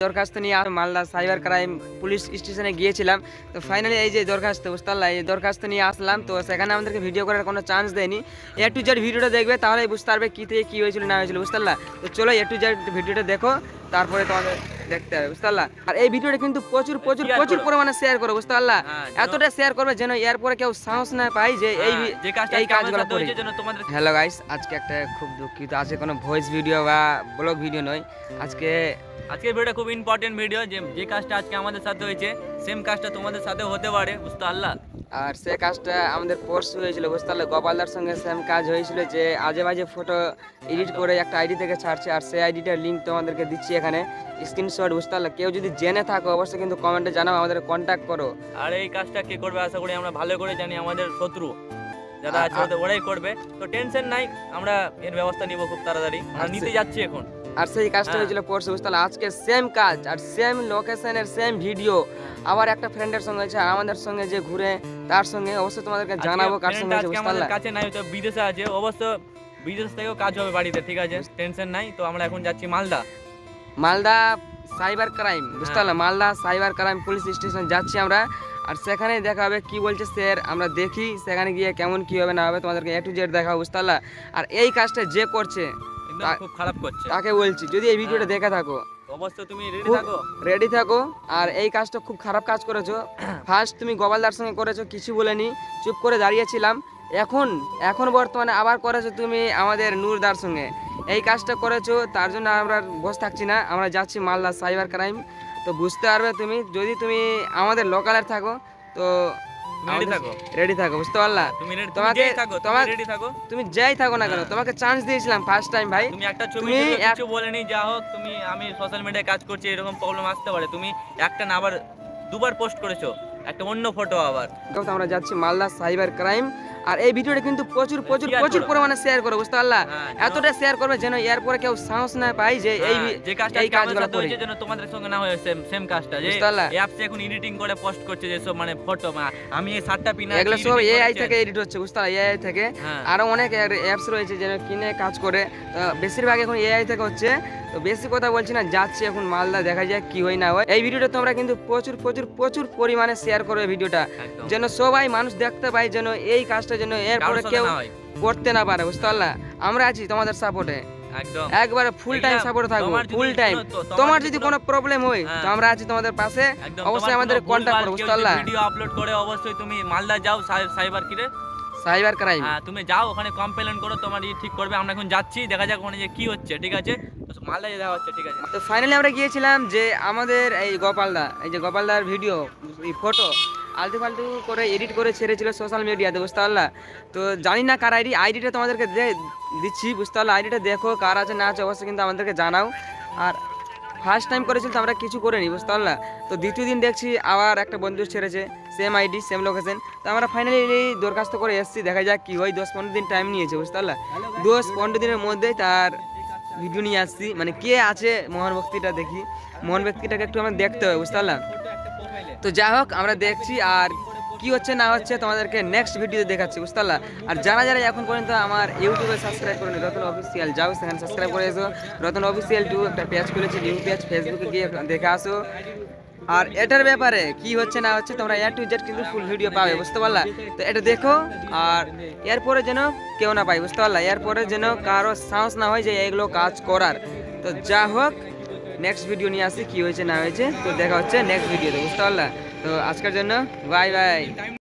দরখাস্ত নিয়ে Malda cyber crime police স্টেশনে গিয়েছিলাম। তো ফাইনালি এই যে দরখাস্ত বুঝতে পারলা, এই দরখাস্ত নিয়ে আসলাম। তো সেখানে আমাদেরকে ভিডিও করার কোনো চান্স দেয়নি। এ টু জেড ভিডিওটা দেখবে তাহলে বুঝতে পারবে কী থেকে কী হয়েছিল না হয়েছিল বুঝতে পারলা। তো চলো এ টু জেড ভিডিওটা দেখো, তারপরে তোমাদের দেখতে হবে বুঝতে পারলা। আর এই ভিডিওটা কিন্তু প্রচুর প্রচুর প্রচুর পরিমাণে শেয়ার করো বুঝতে পারলা। এতটা শেয়ার করবে যেন এরপরে কেউ সাহস না পাই যে এই কাজগুলো করি। হ্যালো গাইস, আজকে একটা খুব দুঃখিত, আজকে কোনো ভয়েস ভিডিও বা ব্লগ ভিডিও নয়। আজকের ভিডিওটা খুব ইম্পর্টেন্ট ভিডিও। যে কাজটা আজকে আমাদের সাথে হয়েছে সেম কাজটা তোমাদের সাথে হতে পারে বুঝতে পারলা। আর সে কাজটা আমাদের পরশু হয়েছিল বুঝতে পারলে। গোপালদার সঙ্গে সেম কাজ হয়েছিল যে আজে বাজে ফটো এডিট করে একটা আইডি থেকে ছাড়ছে। আর সেই আইডিটার লিঙ্ক তোমাদেরকে দিচ্ছি এখানে স্ক্রিনশট বুঝতে পারলে। কেউ যদি জেনে থাকো অবশ্যই কিন্তু কমেন্টে জানাও, আমাদের কন্ট্যাক্ট করো। আর এই কাজটা কে করবে আশা করি আমরা ভালো করে জানি, আমাদের শত্রু যারা আছে ওরাই করবে। তো টেনশন নাই, আমরা এর ব্যবস্থা নিব খুব তাড়াতাড়ি, আমরা নিতে যাচ্ছি এখন। আর সেই কাজটা হয়েছিল পরশু বুঝতে পারলে। আজকে সেম কাজ আর সেম লোকেশনের সেম ভিডিও আবার একটা ফ্রেন্ডের সঙ্গে হয়েছে, আমাদের সঙ্গে যে ঘুরে তার সঙ্গে অবশ্যই তোমাদেরকে জানাবো কার সঙ্গে হয়েছে বুঝতে পারলে। কাছে নাই, তো বিদেশে আছে, অবশ্য বিদেশ থেকেও কাজ হবে বাড়িতে, ঠিক আছে টেনশন নাই। তো আমরা এখন যাচ্ছি মালদা সাইবার ক্রাইম বুঝতে পারলাম। Malda cyber crime police station যাচ্ছি আমরা। আর সেখানে দেখা হবে কি বলছে স্যার, আমরা দেখি সেখানে গিয়ে কেমন কি হবে না হবে, তোমাদেরকে এ টু জেড দেখাবো বুঝতে পারলা। আর এই কাজটা যে করছে খুব খারাপ করছে তাকে বলছি, যদি এই ভিডিওটা দেখে থাকো অবশ্যই তুমি রেডি থাকো। আর এই কাজটা খুব খারাপ কাজ করেছো। ফার্স্ট তুমি গোপালদার সঙ্গে করেছো, কিছু বলেনি, চুপ করে দাঁড়িয়েছিলাম। এখন বর্তমানে আবার করেছো তুমি আমাদের নূরদার সঙ্গে। এই কাজটা করেছো, তার জন্য আমরা বসে থাকছি না, আমরা যাচ্ছি মালদা সাইবার ক্রাইম। তো বুঝতে পারবে তুমি, যদি তুমি আমাদের লোকালের থাকো তো রেডি থাকো বুঝতে পারলা। তুমি যাই থাকো না কেন, তোমাকে চান্স দিয়েছিলাম ফার্স্ট টাইম ভাই। তুমি একটা ছবি কিছু বলেনি, যা হোক তুমি, আমি সোশ্যাল মিডিয়ায় কাজ করছি, এরকম প্রবলেম আসতে পারে। তুমি একটা না আবার দুবার পোস্ট করেছো একটা অন্য ফটো আবার। আমরা যাচ্ছি মালদা সাইবার ক্রাইম। আর এই ভিডিওটা কিন্তু প্রচুর প্রচুর প্রচুর পরিমাণে শেয়ার করো বুঝতে পারলা। এতটা শেয়ার করবে যেন এরপরে কেউ সাহস না পাই যে এই কাজগুলো করি, যেন তোমাদের সঙ্গে না হয় সেম কাজটা। যে অ্যাপসে এখন এডিটিং করে পোস্ট করছে যে সব মানে ফটো, আমি এই শার্টটা পিনা, এগুলো সব এআই থেকে এডিট হচ্ছে বুঝতে পারলা। এআই থেকে আরো অনেক অ্যাপস রয়েছে যেন কিনে কাজ করে, বেশিরভাগ এখন এআই থেকে হচ্ছে। তো বেশি কথা বলছি না, যাচ্ছি এখন মালদা, দেখা যায় কি হয় না হয়। এই ভিডিওটা তোমরা কিন্তু প্রচুর প্রচুর প্রচুর পরিমাণে শেয়ার করবে ভিডিওটা, যেন সবাই মানুষ দেখতে পায়, যেন এই কাজটা যেন এরপরে কেউ করতে না পারে বুঝতে পারলা। আমরা আছি তোমাদের সাপোর্টে, একবারে ফুল টাইম সাপোর্ট থাকবো, ফুল টাইম। তোমার যদি কোনো প্রবলেম হয় তো আমরা আছি তোমাদের পাশে, অবশ্যই আমাদের কন্টাক্ট করো বুঝতে পারলা। ভিডিও আপলোড করে অবশ্যই তুমি মালদা যাও সাইবার ক্রাইম, তুমি যাও ওখানে কমপ্লেন করো, তোমার ঠিক করবে। আমরা এখন যাচ্ছি, দেখা যাক ওখানে যে কি হচ্ছে, ঠিক আছে মালদা যাওয়া হচ্ছে, ঠিক আছে। তো ফাইনালি আমরা গিয়েছিলাম যে আমাদের এই গোপালদার ভিডিও এই ফটো আলতু ফালতু করে এডিট করে ছেড়েছিল সোশ্যাল মিডিয়াতে বুঝতে পারলা। তো জানি না কার আইডিটা তোমাদেরকে দিচ্ছি বুঝতে পারলা। আইডিটা দেখো কার আছে না আছে অবশ্যই কিন্তু আমাদেরকে জানাও। আর ফার্স্ট টাইম করেছিল তো আমরা কিছু করিনি বুঝতে পারলা। তো দ্বিতীয় দিন দেখছি আবার একটা বন্ধু ছেড়েছে, সেম আইডি সেম লোকেশন। তো আমরা ফাইনালি দরখাস্ত করে এসেছি, দেখা যাক কি হয়। 10-15 দিন টাইম নিয়েছে বুঝতে পারলা। 10-15 দিনের মধ্যেই তার ভিডিও নিয়ে আসছি, মানে কে আছে মহান ব্যক্তিটা, দেখি মহান ব্যক্তিটাকে একটু আমরা দেখতে হবে বুঝতে পারলাম। তো যাই হোক আমরা দেখছি, আর কি হচ্ছে না হচ্ছে তোমাদেরকে নেক্সট ভিডিওতে দেখাচ্ছি বুঝতে পারলা। আর যারা এখন পর্যন্ত আমার ইউটিউবে সাবস্ক্রাইব করেনি, রতন অফিসিয়াল, যাও সেখানে সাবস্ক্রাইব করে এসো। রতন অফিসিয়াল 2 একটা পেজ খুলেছি, নিউ পেজ, ফেসবুকে গিয়ে দেখে আসো। আর এটার ব্যাপারে কি হচ্ছে না হচ্ছে তোমরা A to Z কিন্তু ফুল ভিডিও পাবে বুঝতে পারলা। তো এটা দেখো, আর এরপরে যেন কেউ না পাই বুঝতে পারলা, এরপরে যেন কারো সাহস না হয় যে এগুলো কাজ করার। তো যা হোক নেক্সট ভিডিও নিয়ে আসি কি হয়েছে না হয়েছে। তো দেখা হচ্ছে নেক্সট ভিডিওতে বুঝতে পারলা। তো আজকের জন্য বাই বাই।